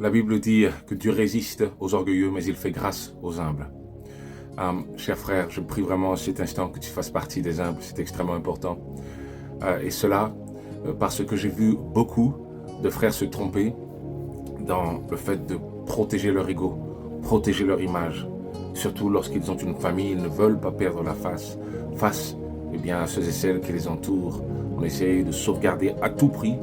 La Bible dit que Dieu résiste aux orgueilleux, mais il fait grâce aux humbles. Cher frère, je prie vraiment à cet instant que tu fasses partie des humbles, c'est extrêmement important. Et cela parce que j'ai vu beaucoup de frères se tromper dans le fait de protéger leur ego, protéger leur image. Surtout lorsqu'ils ont une famille, ils ne veulent pas perdre la face à ceux et celles qui les entourent. On essaie de sauvegarder à tout prix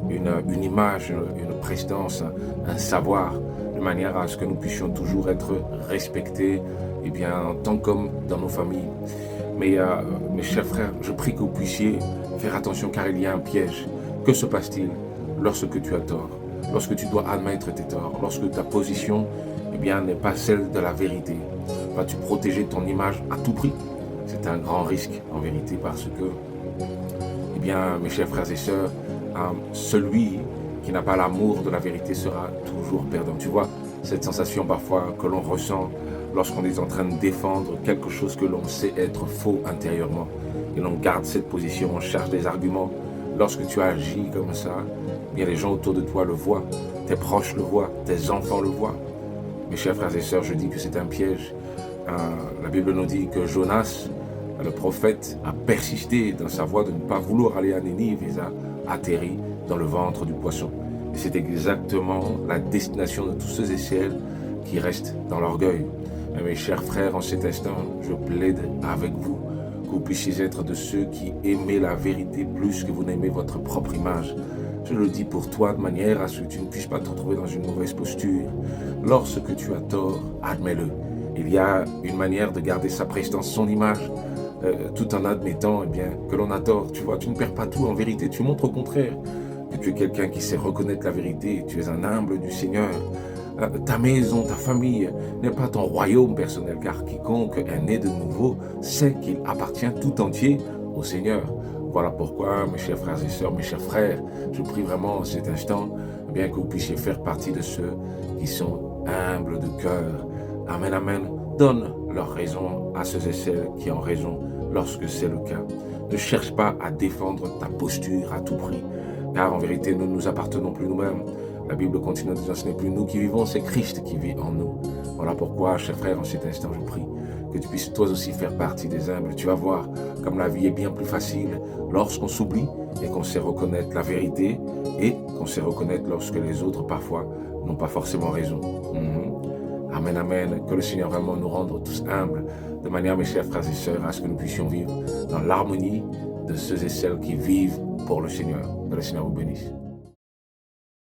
une image, une prestance, un savoir, de manière à ce que nous puissions toujours être respectés, en tant qu'hommes dans nos familles. Mais mes chers frères, je prie que vous puissiez faire attention car il y a un piège. Que se passe-t-il lorsque tu as tort? Lorsque tu dois admettre tes torts, lorsque ta position n'est pas celle de la vérité? Vas-tu protéger ton image à tout prix? C'est un grand risque en vérité parce que, mes chers frères et sœurs, celui qui n'a pas l'amour de la vérité sera toujours perdant. Tu vois, cette sensation parfois que l'on ressent lorsqu'on est en train de défendre quelque chose que l'on sait être faux intérieurement. Et l'on garde cette position, on cherche des arguments. Lorsque tu agis comme ça, les gens autour de toi le voient, tes proches le voient, tes enfants le voient. Mes chers frères et sœurs, je dis que c'est un piège. La Bible nous dit que Jonas, le prophète, a persisté dans sa voie de ne pas vouloir aller à Nénive et a atterri dans le ventre du poisson. Et c'est exactement la destination de tous ceux et celles qui restent dans l'orgueil. Mes chers frères, en cet instant, je plaide avec vous que vous puissiez être de ceux qui aimez la vérité plus que vous n'aimez votre propre image. Je le dis pour toi de manière à ce que tu ne puisses pas te retrouver dans une mauvaise posture. Lorsque tu as tort, admets-le. Il y a une manière de garder sa prestance, son image, tout en admettant que l'on a tort. Tu vois, tu ne perds pas tout en vérité. Tu montres au contraire que tu es quelqu'un qui sait reconnaître la vérité. Tu es un humble du Seigneur. Ta maison, ta famille n'est pas ton royaume personnel, car quiconque est né de nouveau sait qu'il appartient tout entier au Seigneur. Voilà pourquoi, mes chers frères et sœurs, mes chers frères, je prie vraiment en cet instant que vous puissiez faire partie de ceux qui sont humbles de cœur. Amen, amen. Donne leur raison à ceux et celles qui ont raison lorsque c'est le cas. Ne cherche pas à défendre ta posture à tout prix, car en vérité, nous ne nous appartenons plus nous-mêmes. La Bible continue en disant, ce n'est plus nous qui vivons, c'est Christ qui vit en nous. Voilà pourquoi, chers frères, en cet instant, je prie que tu puisses toi aussi faire partie des humbles. Tu vas voir comme la vie est bien plus facile lorsqu'on s'oublie et qu'on sait reconnaître la vérité et qu'on sait reconnaître lorsque les autres, parfois, n'ont pas forcément raison. Amen, amen. Que le Seigneur vraiment nous rende tous humbles, de manière, mes chers frères et sœurs, à ce que nous puissions vivre dans l'harmonie de ceux et celles qui vivent pour le Seigneur. Que le Seigneur vous bénisse.